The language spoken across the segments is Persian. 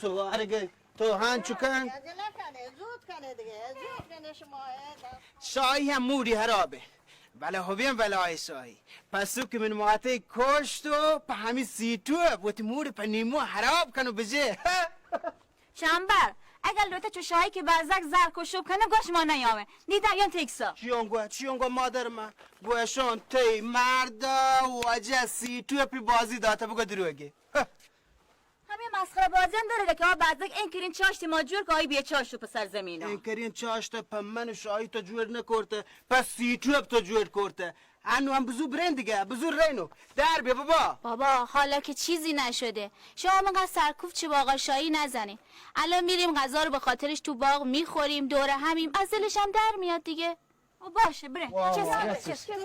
سوارگه تو هن چکن عجله کنه زود کنه دیگه زود کنه شما شاهی هم موری هرابه ولی هویم ولای شاهی پسو که من مواته کشت و پا همی سیتوه بوتی موری پا نیمو هراب کنو بجه شنبر اگر لوته چو شاهی که برزک زرک و شوب کنه گوش ما نیامه دیدم یا تکسا چیونگو مادر من گوشون تی مردا و اجه سیتوه پی بازی داتا بگو دروگه همین مسخره بازی هم داره که ها بعدک این کرین چاشتی ما جور که آی بیه چاشتو پسر زمین ها این کرین چاشته پا من شاهی تا جور نکرته پس سیتوه تا جور کرته انو هم بزو برین دیگه بزو رینو در بیا بابا حالا که چیزی نشده شما منقدر سرکوف چه با آقا شاهی نزنین الان میریم غذا رو به خاطرش تو باغ میخوریم دوره همیم از دلش هم در میاد دیگه باشه بره چه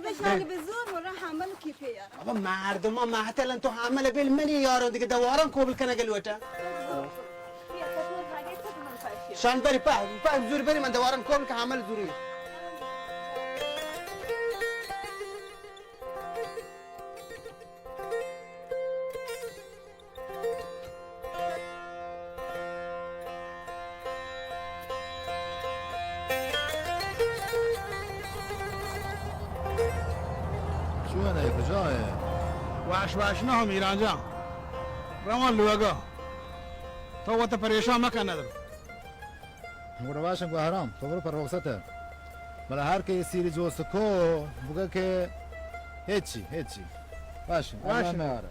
بشنگه به زور مرا حمل کیفه یارم بابا مردم ها محتلن تو حمل بیل منی یارو دیگه دواران کوبل کنه گلوتا شان بری پا زور بری من دواران کوبل که حمل زوری واش نه میران جان روان لوگا تو وقت پریشان مکن ندارم مگه واشن گو حرام تو برو پر وقته ولی هر کی سیری جوست کو بگه که هیچی باشه میاره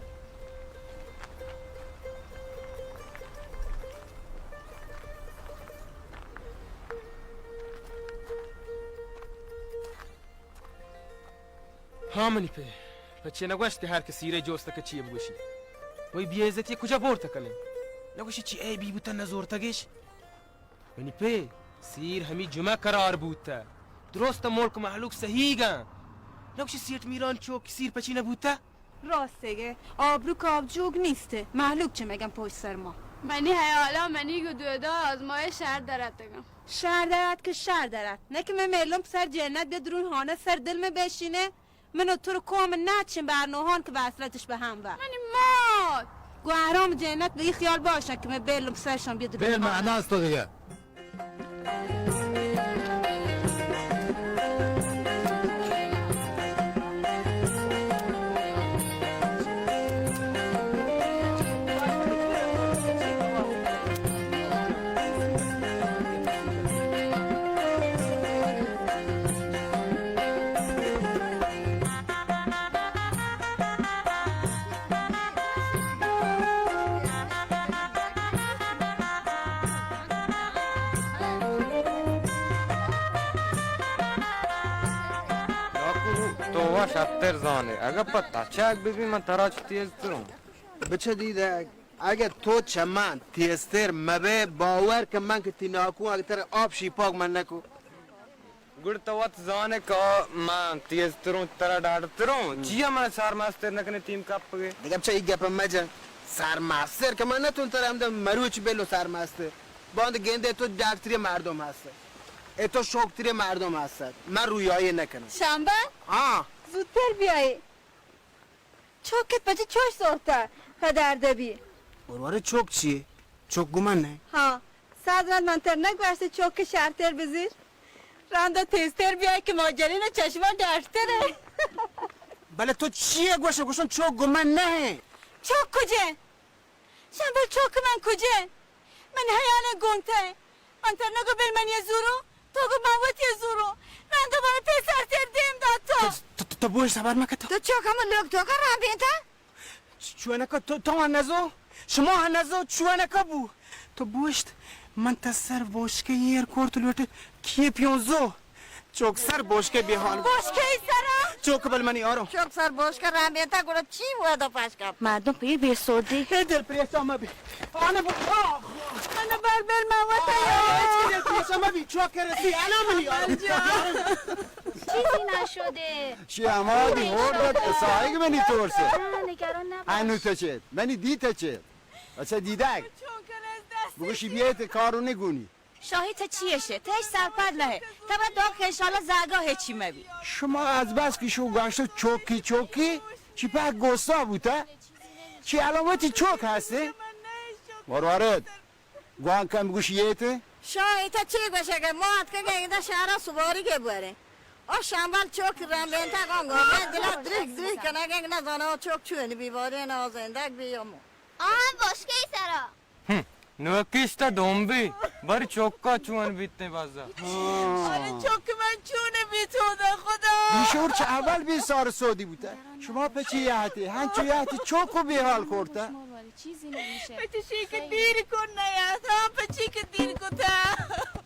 هامنی پچه نگوشتی هر که سیره جوسته که چیه بگوشی وی بیعزتی کجا بورتا کنه نگوشی چی ای بی بوتا نزورتا گش منی سیر همی جمعه قرار بوتا درست ملک محلوک صحیح گن نگوشی سیرت میران چوک سیر پچی نبوتا راستگه آبرو کابجوگ نیسته محلوک چه میگم پشت سر ما منی حالا منی گدودا از ماه شهر درد دگم شهر درد که شهر درد نه که من میلم سر جنت بیاد درون هانه سر دل می بشینه منو تو رو کام نچیم برنوهان که وصلتش به هم بر منی مات گو حرام جنت به این خیال باشن که من بیلم سرشان بیاد درون بیل معناست تو دیگه شتر زانه اگه پتا چک ببین من تراچ تیز ترم بچه دیده اگه تو چمان تیستر مبه باور که من که تیناکو اگه تر آب شیپاک من نکو گوڑ تو وقت زانه که من تیز ترم ترا داڑ ترم چیه من سار ماستر نکنه تیم کپ بگه دیگه بچه ای گپا مجن سرماستر که من نتون تر همده مروچ بلو سرماستر باند گنده تو دکتری مردم هست تو شوکتری مردم هست من رویایی نکنم شنبه؟ زودتر بیایی چوکت بچه چوش سورتر پدر دبی برواره چوک چیه؟ چوک گمان نه؟ ها صدرت منتر نگوشته چوک شرطر بزیر راندا تیزتر بیایی که ماجرین چشمان درشتره بله تو چیه گوشن چوک گمان نه؟ چوک کجه؟ شنبه چوک من کجه؟ من حیان گونته منتر نگو بل من یه زورو تو گو موت یه زورو راندا باره پسر تر دیم داد تو بوش سبر مکتا تو چوک همون لوگ تو که رام بیتا؟ چوه نکا تو هنزو؟ شما هنزو چوه نکا بو؟ تو بوشت من تا سر بوشکه یر کورتو لوته کیه پیونزو؟ چوک سر بوشکه بیهان بوشکه ای سرم؟ چوک بل منی آرو چوک سر بوشکه رام بیتا گوڑا چی بودا پاشکم مردم پیر بیر سردی دل پریسا مبی آنه با انا بر موتا یا دل پریسا مبی چوک رسی انا منی آرو چیزی نشده شیامادی هردت سایگ منی تورسه نگران نباش انو تچه منی دی تچه اچه دیدک بگوشی بیایت کارو نگونی شاهی تا چیشه تش سرپد لهه تا بعد داغ که انشالله زرگاه هیچی مبی شما از بس که شو گاشتو چوکی چی پک گستا بوده؟ چی علامتی چوک هسته؟ مروارد گوان کم گوشیته شاید چی باشه که مات که اینجا شهر سواری که بره آ شنبال چوک رام بنتا گنگو من دل دریک کنه که نزانه چوک چونی بیواره نازندگ بیامو آهن باشکه ای سرا نوکیشتا دومبی باری چوکا چون بیتنه بازا آره چوک من چونه بیتونه خدا بیشور چه اول بی سار سودی بوده شما پچی یهتی هنچو یهتی چوکو بی حال کرده چیزی نمیشه پچی که دیر کن نیاد ها پچی که دیر کتا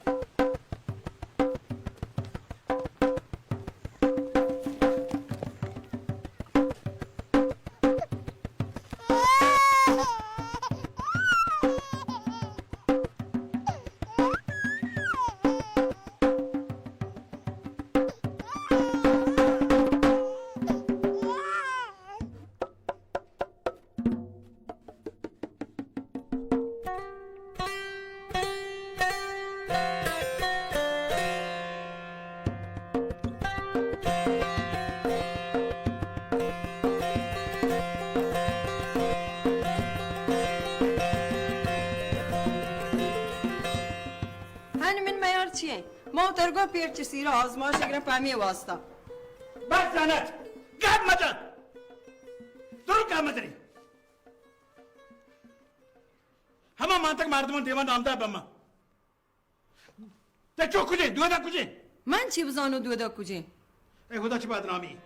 ما ترگو پیرچ سیره آزمایش گرم پامی واسطه بس زنت گپ مزن درو گپ مزنی همه منطق مردمان دیوان آمده به من ده چو کجه دودا کجه من چی بزانو دودا کجه ای خدا چه بدنامی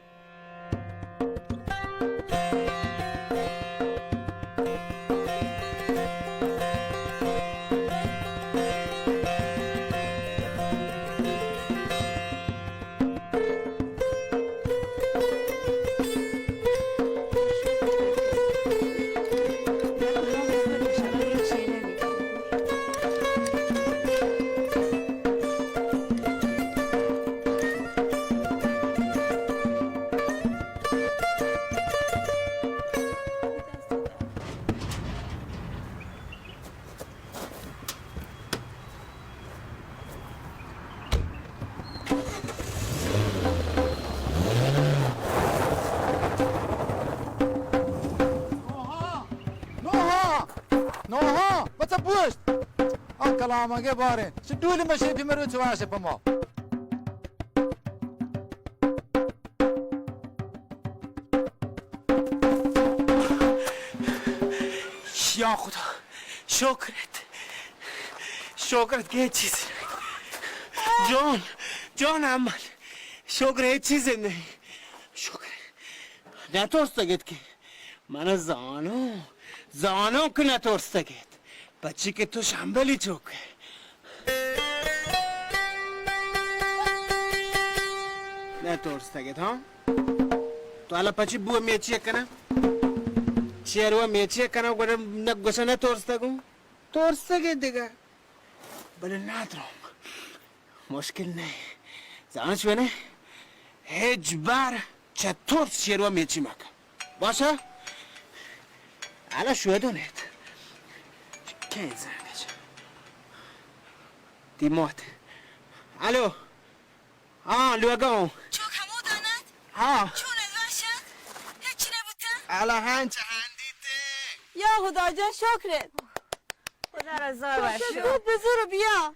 کلامه باره چه دولی مشه پیمرو چواشه پا ما یا خدا شکرت که هیچ چیزی جان عمل شکر هیچ چیزی نه شکر نترستگید که من زانو که نترستگید بچی که تو شنبلی چوکه نترستگید ها تو حالا پچی بو میچیه کنه چیروا میچیه کنه گوشه نترستگون ترستگید دیگه بله ندارم مشکل نه زانش بینه هیچ بار چطور چیروا میچی مکن باشه حالا شوه دونید که زنش دیموت الو لوگو چوک همو داند؟ چون ازواشد؟ هیچی نبودن؟ حالا هنچه هندیته یا خدا جان شکرت خدا را زار باشه شکرت بزرو بیا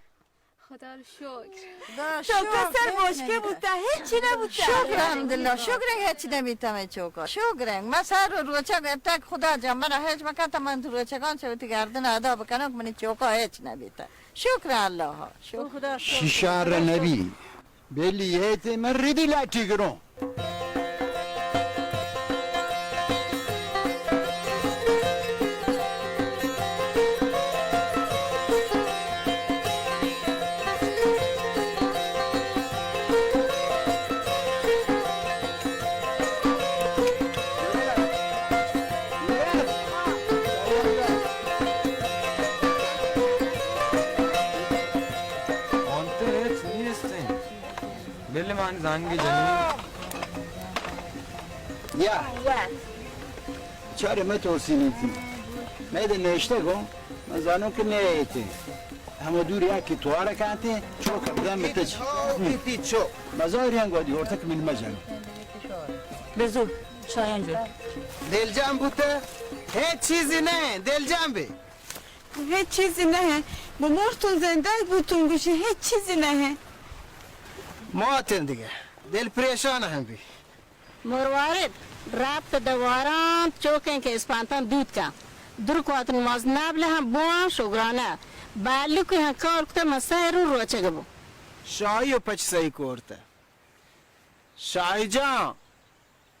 خدا رو شکر شکر سر باشکه بوده هیچی نبوده شکر الحمدلله شکر هیچ نمیتم چوکا شکر من سر روچه تک خدا جان من هیچ مکان من روچگان چه بودی گردن ادا بکنم من چوکا هیچ نمیتم شکر الله شکر خدا شیشار نبی بلیت من ریدی لاتی گرون بله من زنگی جنی یا چاره ما توصیلیتی میده نشته گم من زانو که نیتی همه دوری یکی تواره کانتی چو کردم متچ دیتی چو مزاری هنگو دی هورتک من مجن بزو شایان جون دل جمع بوده هیچ چیزی نه دل جمع بی هیچ چیزی نه بمرتون زنده بودتون گوشی هیچ چیزی نه ماتن دیگه دل پریشان هم بی مروارد رابط دواران چوکن که اسپانتان دود کن درکواتن ماز نبله هم بوان شگرانه بالی که هم کار کتا مسای رو روچه گبو شاهی و پچ سایی کرده شاهی جان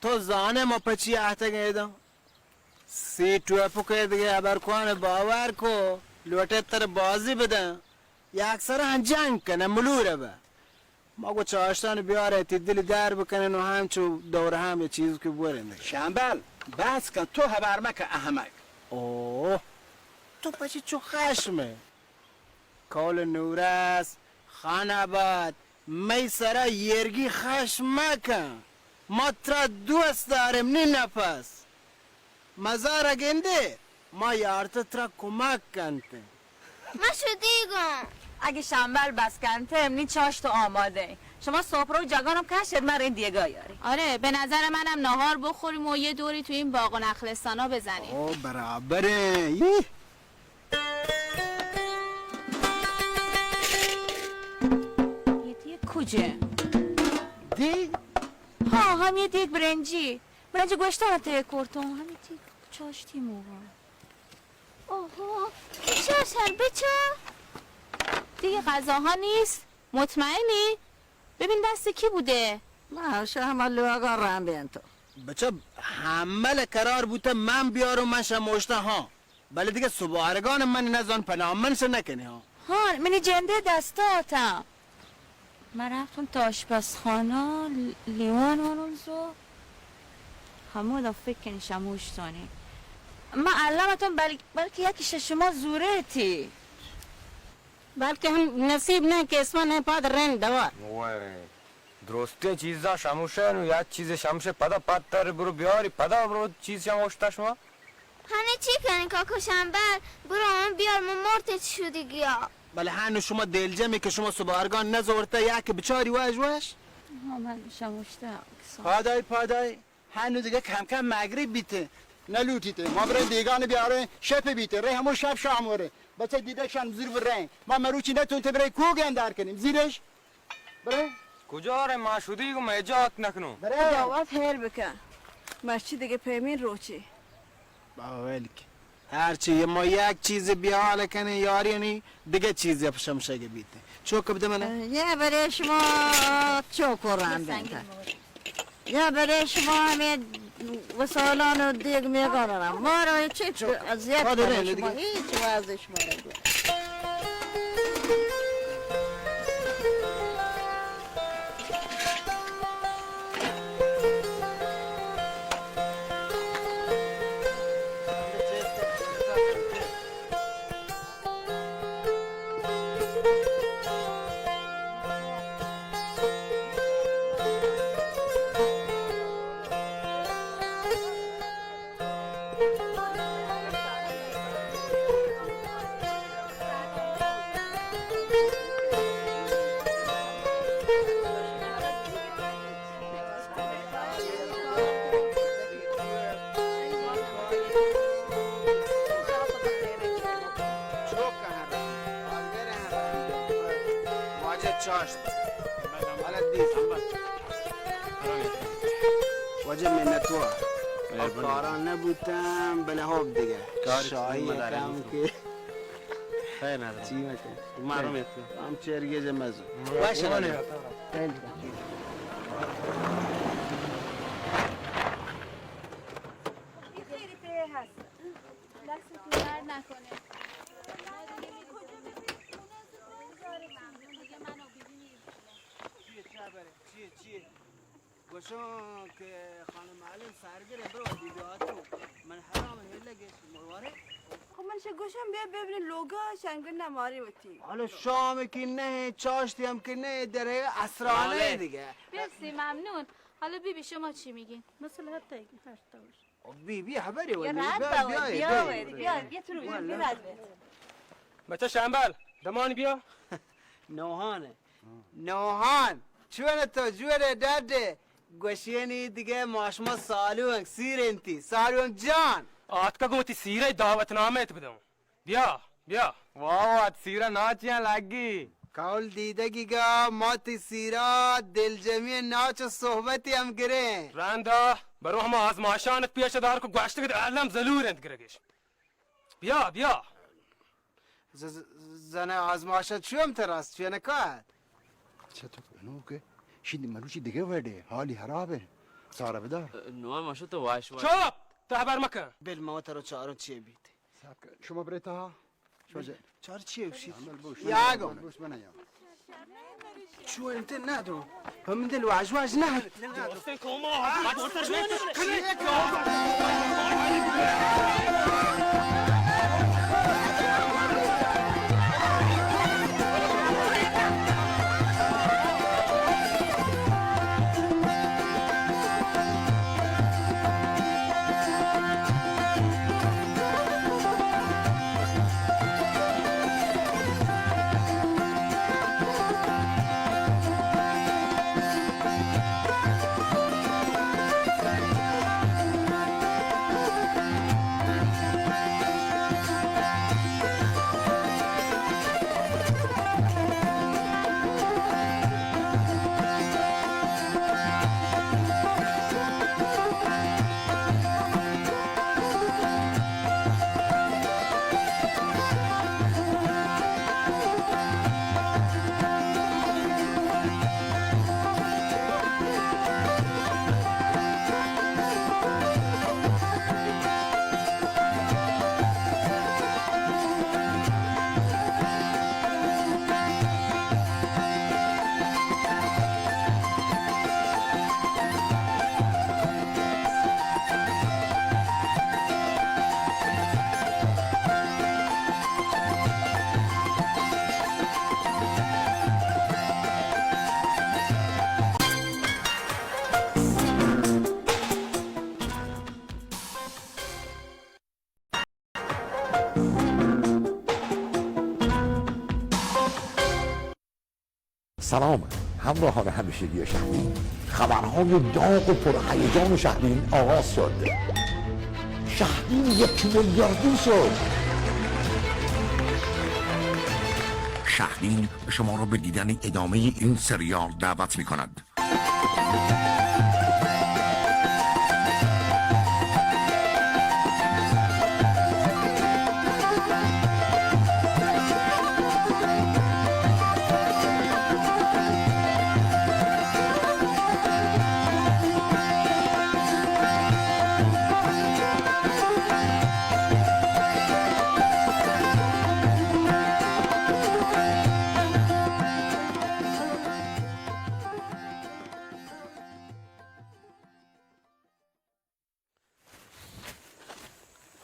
تو زانه ما پچی آتا گه دو سی ٹوپو که دیگه ابر کوان باور کو لوٹه تر بازی بدن یا اکثر هم جنگ کنه ملوره به ما گو چاشتان بیاره تی دل در بکنن و همچو دوره هم یه چیز که برنده شنبل بس کن تو هبر مکه احمق اوه تو پچی چو خشمه کال نورس خانباد می سرا یرگی خشم مکن ما ترا دوست دارم نی نفس مزار گنده ما یارت ترا کمک کنته مشو دیگم اگه شنبل بس کنته امنی چاشت آماده شما صبح رو جگانم کشت من این دیگه یاری آره به نظر منم نهار بخوریم و یه دوری تو این باغ و نخلستانا بزنیم او برابره یه دیگه کجه؟ دی ها هم یه دیگه برنجی گوشتم ته کرتم همین دیگه چاشتی موقع اوه شرشر بچه دیگه غذاها نیست مطمئنی؟ ببین دست کی بوده؟ ما شما لوگا رام بین تو بچه حمل قرار بوده من بیارم من شماشته ها بله دیگه سبارگان من نزان پناه من سه نکنی ها ها منی جنده دستاتم من رفتم تا آشپزخانه لیوان آنونزو همه دا فکر کنی شموشتانی من علمتون بلکه یکی شما زوره تی بلکه هم نصیب نه که اسمان نه پاد رن دوار درسته چیزا شموشه نو یا چیز شمشه پدا پتر برو بیاری پدا برو چیز شموشته شما همه چی کنی کاکو شنبل برو همه بیار ما مرتت شدی گیا بله هنو شما دلجمی که شما سبارگان نزورته یا که بچاری واش ها من شموشته پادای هنو دیگه کم کم مغرب بیته نلوتیته ما برای دیگان بیاره شپ بیته ره همون شب شاموره بچه دیده شان زیر برین ما مروچی نتونته برای کوگ اندر کنیم زیرش برای کجا ره ما شدی گو مجات نکنو دعوت هر بکن ماشی دیگه پیمین روچی باولک هرچی ما یک چیز بیاله کنه یاری نی دیگه چیزی پشمشه بیته چوک بده منه یه برای شما چوکو رام بین تو یه برای شما همه وسالان و دیگ میگانم ما رو چی اذیت کنه شما هیچ وازش مرد چاشت حالت دیست وجه منتو کاران نبودم بله خوب دیگه شاهی کم که خیر ندارم چی میکنی؟ معلوم هم چرگه جمزو باشه نانه چیه گوشون که خانم معلم سرگره برو دیداتو من حرام هلگش مرواره خب من گوشم بیا ببینی لوگا شنگل نماری بودی حالا شام که نه چاشتی هم که نه دره اسرانه دیگه مرسی ممنون حالا بیبی شما چی میگین؟ مثل حتی اگه هشتا باشه بی خبری ولی بیا تو رو بیا بچه شنبل دمان بیا نوهان چون تو جوره داده گوشینی دیگه ماشما سالوانگ سیرنتی سالوانگ جان آتکا گوتی سیره دعوت نامت بدم بیا بیا واو سیره ناچیاں لگی کول دیدگی گا مات سیرا دل جمعی ناچ و صحبتی هم گره رندا برو هم آزمایشانت پیش دار کو گوشته که علم زلورند گرگش بیا زنه آزمایشت چو هم تراست چو نکات چطور نو که شیدی مروچی دیگه ورده حالی خرابه سارا بدار نوع ماشو تو واش چوب تحبر مکن بل موتر و چارو چیه بید شما بریتا چار چیه بشید بوش یاگم بوش بنا یا شو انت ندرو هم دل واجواج نه سلام همراهان همیشگی شهرین، خبرهای داغ و پرهیجان شهرین آغاز شد. شهرین 1 میلیاردی شد. شهرین شما را به دیدن ادامه این سریال دعوت می کند.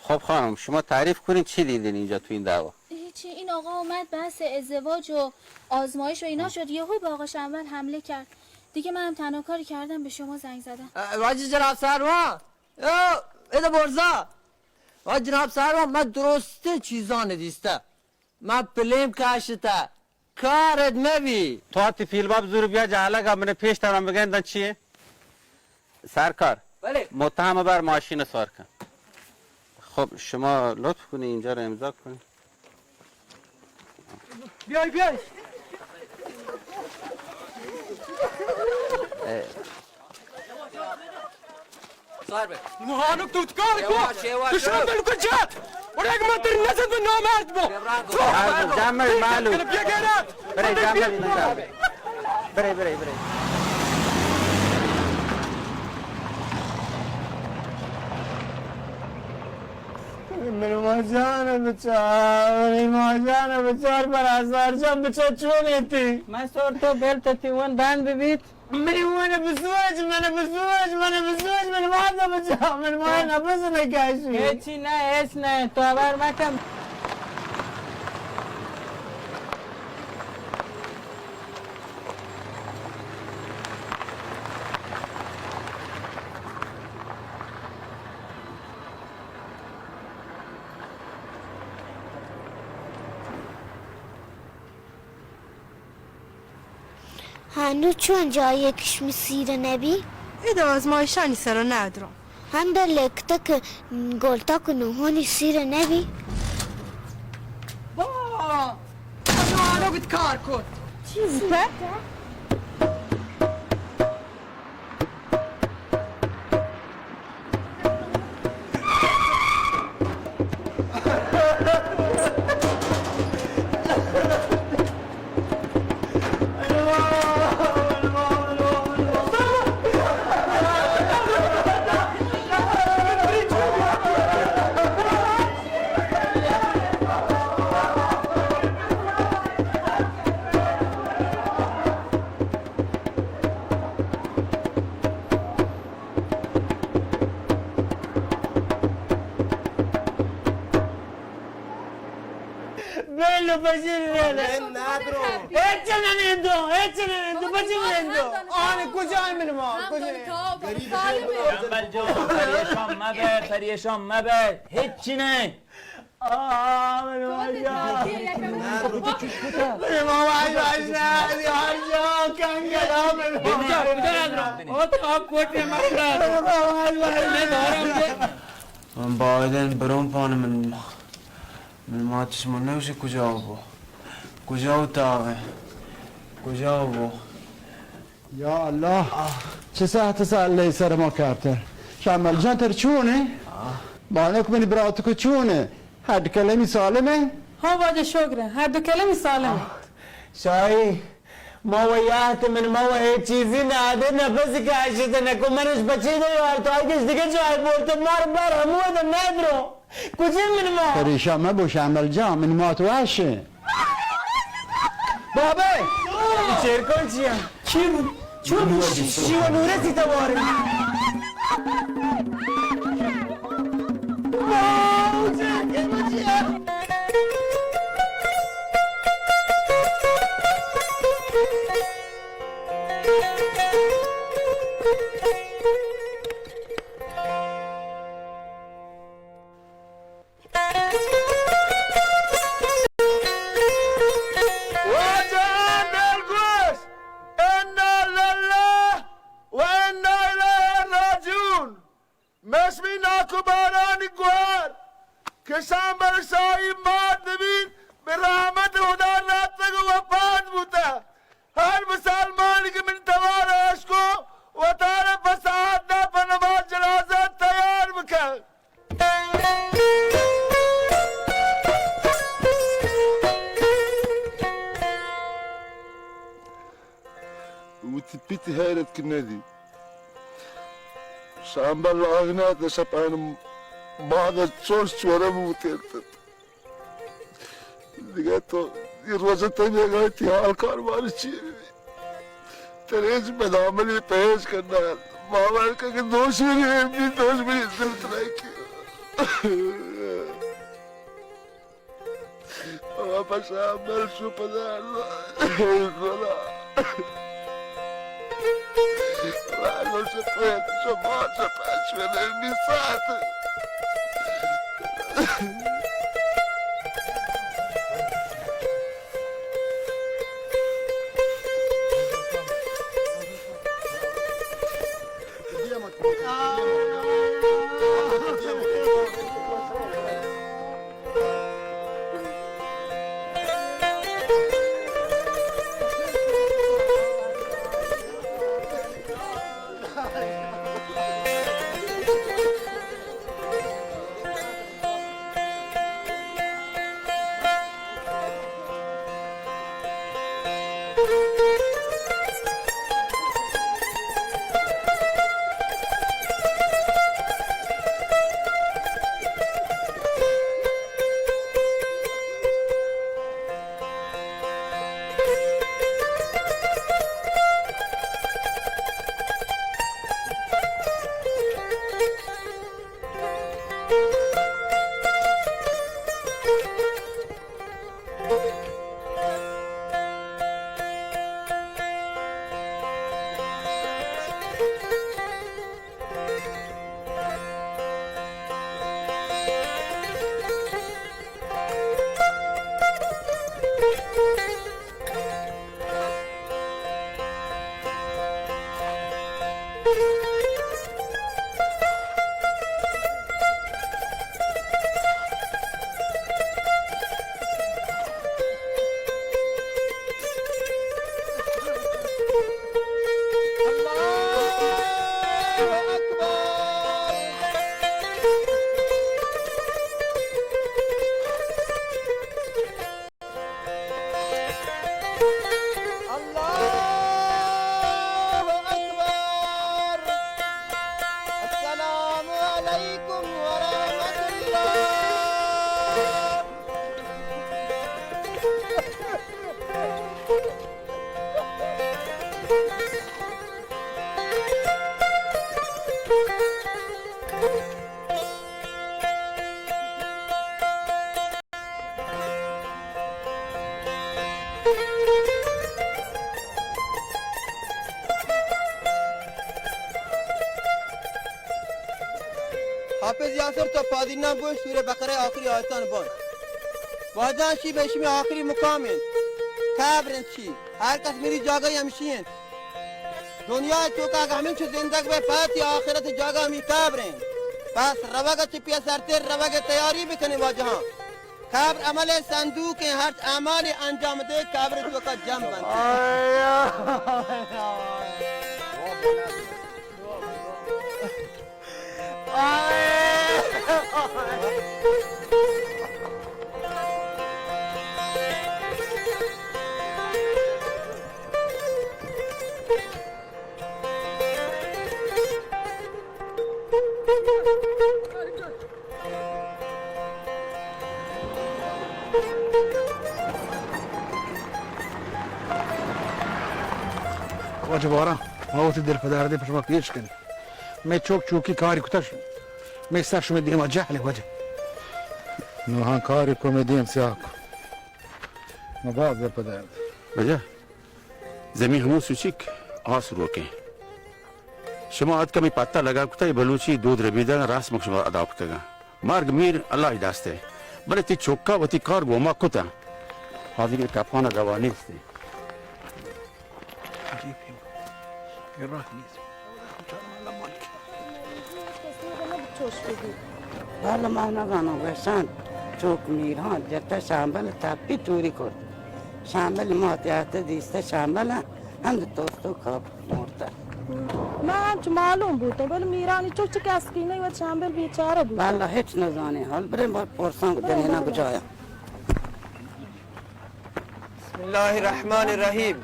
خب خانم شما تعریف کنین چی دیدین اینجا تو این دعوا؟ هیچی، این آقا اومد بحث ازدواج و آزمایش و اینا شد، یهو به آقا شنبل حمله کرد. دیگه منم تنها کاری کردم به شما زنگ زدم. واجی جناب سروان ایده برزا واجی جناب سروان من درسته چیزانه دیسته من پلیم کاشته کارت مبی تو حتی فیلم زور بیا جهلک امنه پیش ترم بگن چیه؟ سرکار بله متهم بر ماشین سوار کن. خب شما لطف کنی اینجا رو امضا کنی. بیای صار به موهانك توتكارك تشرب الكجات ولكن ما ترى الناس انه مرد بو جمع معلوم بري جمع بري ماجانه بچار پر آزار جام بچار چونیتی ما سور تو بلتتی ون بند ببیت من بزوج من ما بچا من ما نفس نکاشی هیچی نه هیچ نه تو خبر مکن هنو چون جای کشمی سیر نبی؟ ایده آزمایشانی سر ندارم هم در لکتا که گلتا کنو هونی سیر نبی؟ برو بیت کار کن. چی بوده؟ Bello facile. هیچ نمیدو بچه نمیدو آنه کجای من ما جنبل جان پریشان مبر هیچی نه من ما وای هر جا کنگلا من باید برام پانه من ما چشمان نوشه کجا اتاقه کجا بو یا الله چه ساعت ساله سر ما کارتر شامل جان تر چونه بانک منی براتو چونه هر کلمی سالمه ها باید شکره هر دو کلمی سالمه شایی ما ویات من ما هیچ چیزی ناده نفسی کاشته نکو منش بچه دیوار تو هرگز دیگه جای بولت مار بر همو ده ندرو کجا من ما پریشان مبو شامل جان من ما تو عشه بابا چیر کن چیه چی بود چی و نوره سی تواره وتبيتي هيرت كنادي شامبال لاغنات شبان بعد تشوش ورا موتيرت دقيتو الروزة جايتي هالكار مالشي تريج بدعملي بيش كنا ما بالك دوش مني دوش مني زلت رايك بس عمل شو بدل خلاص Lo sapete, faccio nel missate. حافظ یاسر تو پادینا بوش سوره بقره آخری آیتان بون واجان شی بشمی آخری مقامین کابرن چی هر کس میری جاگه یمشین دنیا تو که همین چه زندگ به پاتی آخرت جاگه می کابرن پس رواگه چی پیا سرتر رواگه تیاری بکنی واجهان کابر عمل صندوق هر اعمال انجام ده کابر تو کا جمع بنده واجب ورا ما وقت دل پدر دی پشما پیش کنی می چوک چوکی کاری کتاش می سرش می دیم جهل وجه نوحان کاری کو می دیم سیاه کو ما باز دل پدر وجه زمین همون سوچیک آس روکے شما عد کمی پتہ لگا کتا بلوچی دود ربیدن راس مک شما ادا کتا مرگ میر اللہ داسته بله تی چوکا و تی کار گوما کتا حاضری کپانا دوانی استه عجیب یه راه نیست حالا ما نگانو بسن چوک میران جتا شامبل تپی توری کرد شامبل ماتیات دیسته شامبل هم دوستو کاب مرده من چه معلوم بود ولی میرانی چوک چه کسکینه و شامبل بیچاره بود والله هیچ نزانی حال بریم با پرسان دنیا بجایا بسم الله الرحمن الرحیم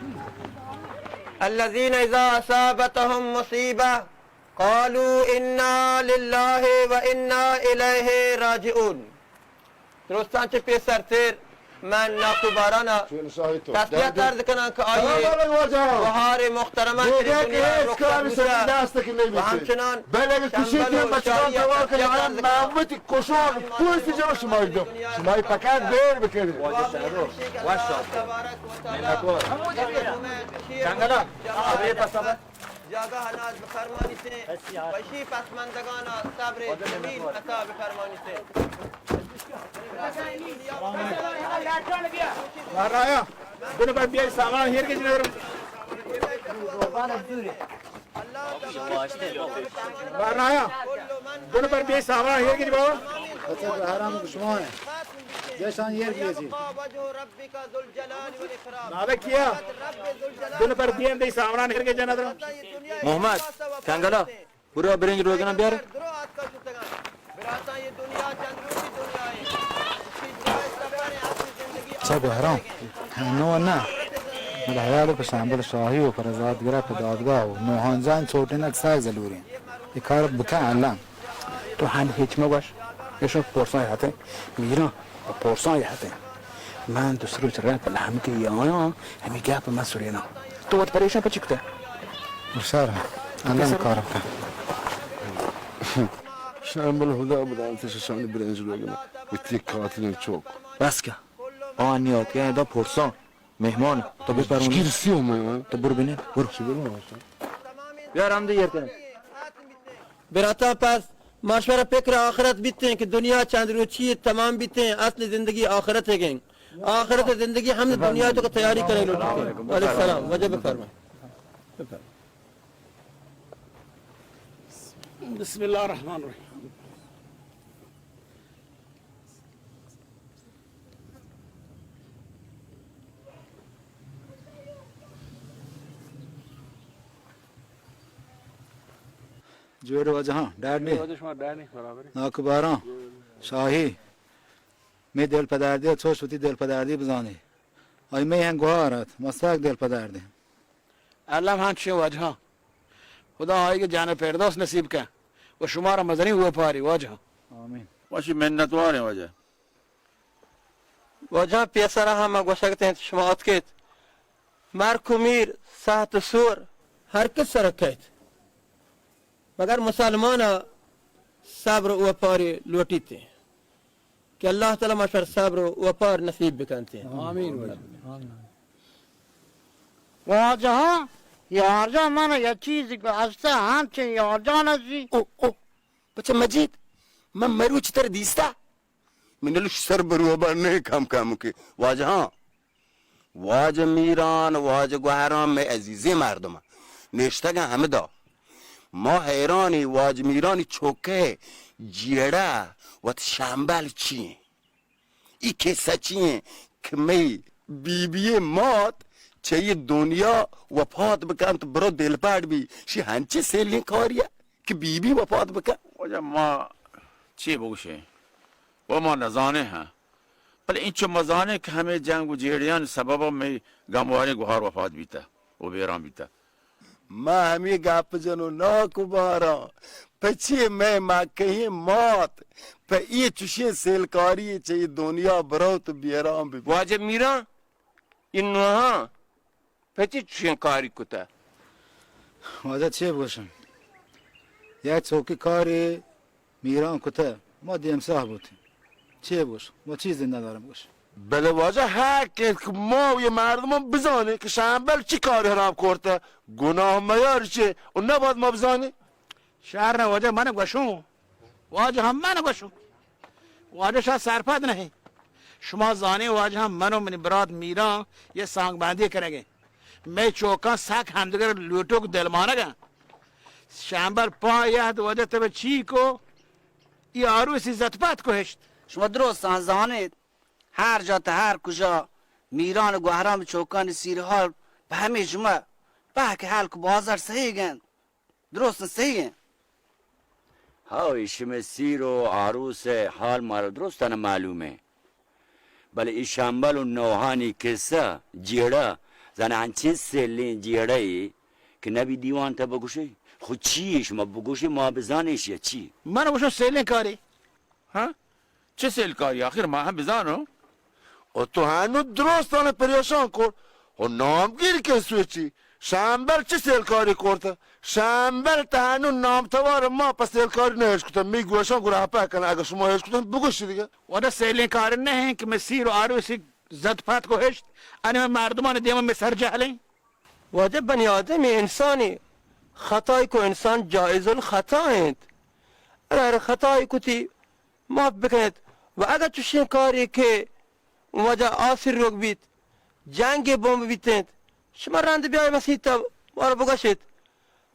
الذين اذا اصابتهم مصيبه قالوا انا لله وانا اليه راجعون درستان چه پسرتر من ناکوبارانا تسلیت عرض کنم که آیه بهار محترمه در دنیا رخصت میشه و همچنان شنبل و شایی محمدی کشان پوستی جمع شمایی دو شمایی پکت بیر بکنی کنگلا آبه پسابت جاگه ناز بفرمانی سے وشی پسمندگانا صبر جمیل عطا بفرمانی سے رایا دونه پر بیای سامان هیر که جنورم رایا دونه پر بیای سامان هیر که بابا بچه حرام کشما ہے جیسان یر کیسی نالا کیا دونه پر بیایم دی سامان هیر که جنورم محمد کنگلا برو برنج روگنا بیار چه حرام نو نه ملحیال په شامبل شاهی و پر ازادگره په دادگاه و نوحان جان چوٹین اکسای زلورین ای کار بکن علم تو هم هیچ مباش یشو پرسای حتی میرا پرسای حتی من تو سروت رپ لحمی که یا همی گپ مسئولینا تو وقت پریشان پا چی کته؟ بشاره علم کار بکن شامبل هدا بدان تششان برنج روگنا بیتی کاتلین چوک بس که آن نیاد یعنی دا پرسان مهمان تو بپرونی شکیرسی اومه تو برو بینه برو بیارم ده یر کنم براتا پس مشوره فکر آخرت بیتے ہیں کہ دنیا چند روچی تمام بیتے ہیں اصل زندگی آخرت ہے گئیں آخرت زندگی ہم نے دنیا تو تیاری کریں لوگ علیہ السلام وجہ بفرمائیں بسم الله الرحمن الرحیم جوڑ وجہ ڈاڈنی ناکباران شاهی می دل پدردی چوش وتی دل پدردی بزانی آی می هنگ گوهارت مستاق دل پدردی علم هنچ شو وجه خدا هایی که جان پرداس نصیب که و شما را مزنی هو پاری وجه آمین واشی منتوار وجه وجہ پیسرا ہم اگو سکتے ہیں شما اتکت مرکو میر ساعت سور ہر کس سرکت مگر مسلمان صبر و پاری لوٹیتے ہیں کہ اللہ تعالی مشور صبر و پار نصیب بکنتے ہیں آمین واجه یارجان من یه چیزی گذشته همچین یارجان ازی بچه مجید من مرو چی تر دیسته منلوش سر برو برنه کم کم که واجه ها واجه میران واجه گوهران می عزیزی مردم نشتگن همه دا ما حیرانی واجه میرانی چوکه جیره و شنبل چیه ای کسا چیه که می بیبی مات چه دنیا وفات بکن تو برو دل پاٹ بی شی هنچه سیلین کاریه که بیبی وفات بکن وجه ما چی بگوشه و ما نزانه ها بل این چه مزانه که همه جنگ و جیریان سببا می گمواری گوهار وفات بیتا و بیران بیتا ما همی گپ جنو ناکو بارا پچی میں مکهی مات پا ای چوشی سیلکاری چه دنیا برو تو بیران بی واجب میران این نوها پچی چوشین کاری کتا واجه چه بگوشم یک چوکی کاری میران کته ما دیم ساه بودیم چه بگوشم ما چیزی ندارم بگوشم بله واجه هر که ما و یه مردم بزانه که شنبل چی کاری حرام کرده گناه میار چه و نباید ما بزانه شهر نه واجه من گوشم واجه هم من گوشم واجه شاید سرپد نه شما زانه واجه هم منو منی برات میران یه سانگ بندی کرنگه میں چوکا ساک همدگر لوٹو کو دل مانگا شنبل پا یهد واجه تب چی کو ای آروسی زتپت کو هشت شما درست زانید هر جا تا هر کجا میران و گوهرام چوکان سیر حال به همه شما به که حال که بازار صحیح گن درست صحیح های شم سیر و عروس حال مارا درستانه معلومه بله ای شنبل و نوحانی کسا جیره زنه هنچه سلین جیره ای که نبی دیوان تا بگوشه خود چیه شما بگوشه ما بزانش یا چی من بگوشم سیلین کاری ها چه سیلکاری آخر ما هم بزانو و تو هنو درستانه پریشان کن و نامگیر که سوی چی شنبل چه سیلکاری کرده شنبل تا هنو نامتوار ما پس سیلکاری نهش کتن میگوشان گره اپا کنه اگر شما هش کتن بگوشی دیگه وانا سیلین کاری نه که من سیر و آروسی زدپت کو هشت انا مردمان دیما من سر جهلین واجه بنی آدم انسانی خطای کو انسان جایز الخطا هند اگر خطای کتی معاف بکند و اگر چوشین کاری که واجه آسیر روگ بیت جنگ بوم بیتند شما رند بیای مسیحتا بارا بگشید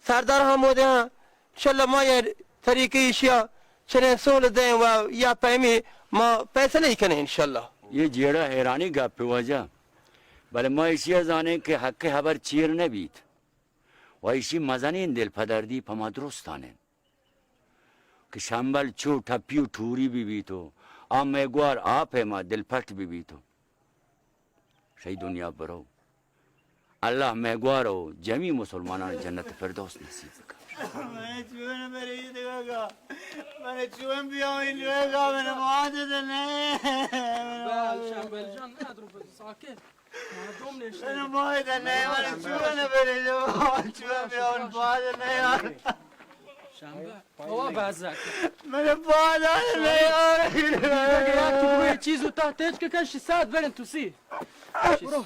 سردار هم بوده ها انشالله ما یه طریقه ایشیا چنین سول دهیم و یا پیمی ما پیسه نہیں کنه انشالله یه جیره حیرانی گپ واجه بله ما ایشی زانه که حق خبر چیر نبید و ایشی مزنین دل پدردی پا ما درستانه که شنبل چو ٹپی و ٹھوری بھی بیتو آم میگوار آپ ہے ما دل پٹ بھی بیتو شای دنیا برو اللہ میگوارو جمی مسلمانان جنت فردوس نصیب کن من چون برید گا من چون بیاین گا من معادد نه شنبل جان ندرو ساکت مردم نشته من معادد نه من چون برید چون بیاین معادد نه شنبه هوا بازک من معادد نه تو بوی چیزو تحتیج که کنشی ساعت برن تو سی برو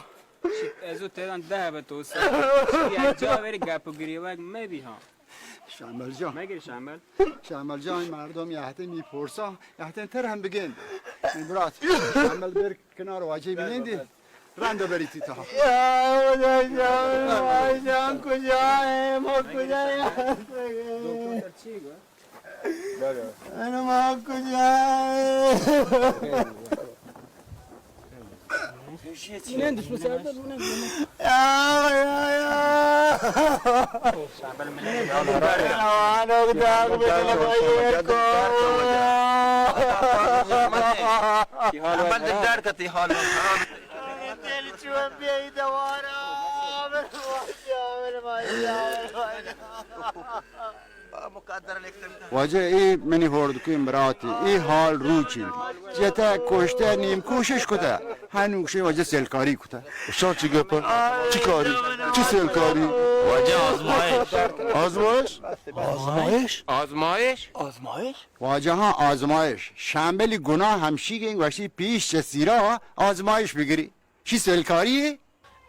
ازو تیران ده به تو سا یه جا بری گپ و گریوک میبی ها شنبل جان مگه شنبل شنبل جان مردم یهته میپرسا یهته تر هم بگین برات شنبل بر کنار واجه بینندی رنده بریتی تا یا خدا جان کجا ما کجا دکتر چی گو انا ما کجا نندش مساعدة شعبال من انا بداغ بغيركم عمل الدار كتي حال انت شو بي دوارا واجه ای منی هورد که امراتی ای حال روچی جتا کشته نیم کوشش کده هنوشه واجه سلکاری کده شان چی گپه چی کاری چی سلکاری واجه آزمایش آزمایش آزمایش آزمایش واجه ها آزمایش شنبلی گناه همشی گنگ وشی پیش چه سیرا آزمایش بگیری چی سلکاریه؟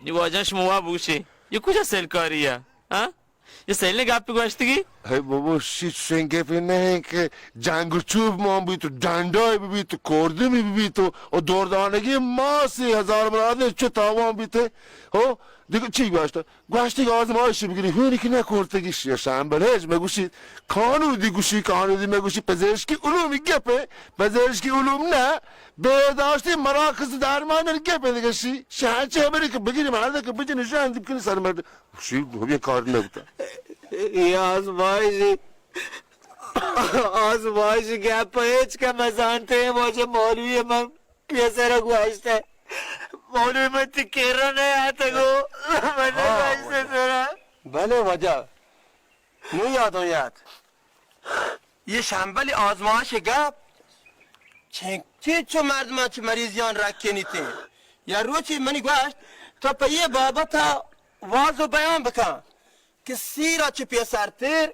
نی واجه شما بوشه یه کجا سلکاریه ها یه سیلی گپ گوشتگی ای بابا شیچ شنگفی نه که جنگ چوب ما بی تو دندای بی تو کرده بی تو و دوردانگی ما 30,000 برادر چه تاوان بیته ها دیگه چی گوشتی آزمایشی بگیری هونی که نکردگیش یا شنبلهج مگوشید کانودی گوشی کانودی مگوشی پزشکی علومی گپه پزشکی علوم نه بهداشتی مراکز درمان گپه دیگه شی شهرچه بری که بگیری مرده که بجی نشان دیب کنی سر مرده شی یه کار نبوده ای آزمایشی گپ هیچ که مزانته واجه مولوی من پیسر گوشته مولوی من تکیره نه آتا گو من نگوشته سرم بله واجه نو یادون یاد یه شنبلی آزمایش گپ چه چو مردمان چه مریضیان رکنیتی یا روچی منی گوشت تا پا یه بابا تا واضح بیان بکن که سیرا چه پیسرتر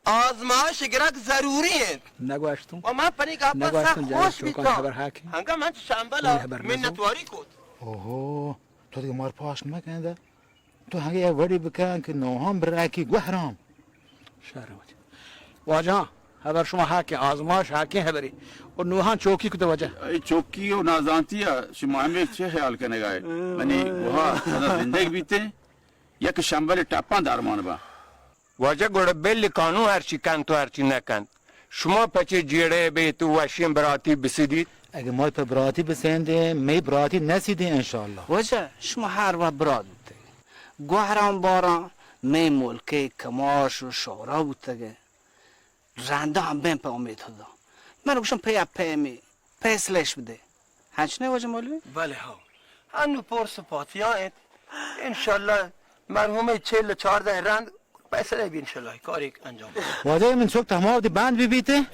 آزمایش گرک ضروری ہے نگوشتم و من پنی گپ سخت خوش بیتم حاکی هنگا من چه شنبلا منتواری کود اوه تو دیگه مار پاش نکنده تو هنگه یه وڑی بکن که نوهم براکی گوهرام شهر واجه خبر شما حاکی آزمایش حاکی خبری و نوحان چوکی کده وجه ای چوکی و نازانتی شما همه چه خیال کنه گای منی وها زندگی بیته یک شنبل ٹاپان درمان با واجه گوڑا بلی کانو هرچی کن تو هرچی نکن شما پچه جیره بی تو وشیم براتی بسیدید اگه ما پا براتی بسنده می براتی نسیده انشالله واجه شما هر وقت براد بوده گوهران باران می ملکه کماش و شورا بوده رنده هم بین پا امید هدا من رو گوشم پی می پیسلش بده هنچ نه واجه مولوی؟ بله ها هنو پرس پاتیان انشالله مرحومه 44 رند پیسله بی انشالله کاری انجام بده واجه من چوک تمام دی بند بیبیته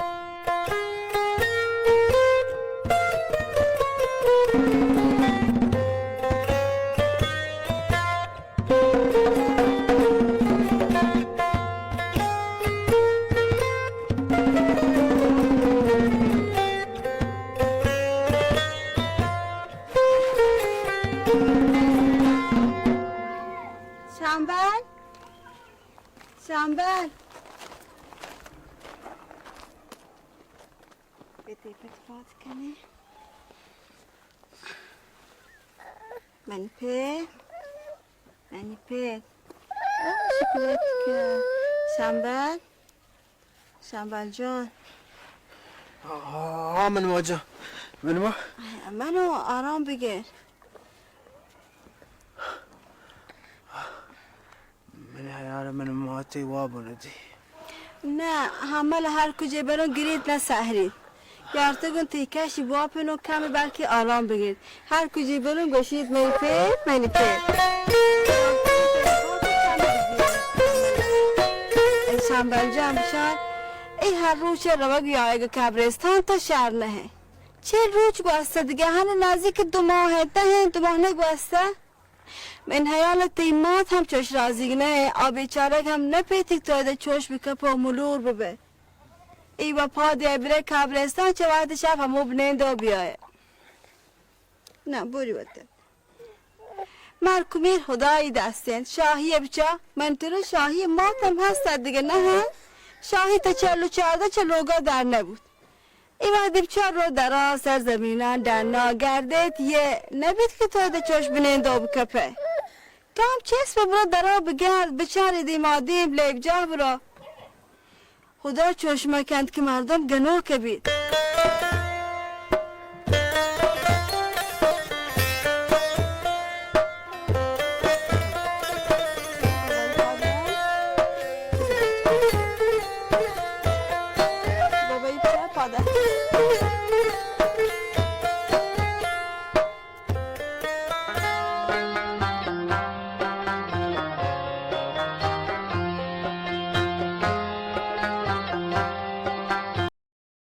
شنبل بده بتفات کنه منی په شکلت که شنبل جان من واجه منو آرام بگیر من حیار من ماتی وابوندی نه همه هر کجا برون گرید نه سهرید گرتگون تیکشی واپنو کمی بلکه آرام بگیر هر کجا برون گوشید منی پیر شنبل جان بشان ای هر روز رو گیاهی کبرستان تا شهر نه چه روز گوسته دیگه هنه نزدیک 2 ماه 2 ماه نگوسته من حیال تیمات هم چوش رازیگ نه آبی چارک هم نپیتک تایده چوش بکپ و ملور ببه ای با پا دیه بره کبرستان چه وقت شب همو بنینده و بیایه نه بوری بده مرکومیر خدایی دستین شاهیه بچه من تو رو شاهی ماتم هست دیگه نه شاهی تا 44 چلوگا در نبود ای وقت بچه رو در سرزمینان در ناگردت یه نبید که تایده چوش بنینده و بکپه کام چیز برو درا بگرد بچاری دیمادیم لیب جا برو خدا چشمه کند که مردم گناه که بید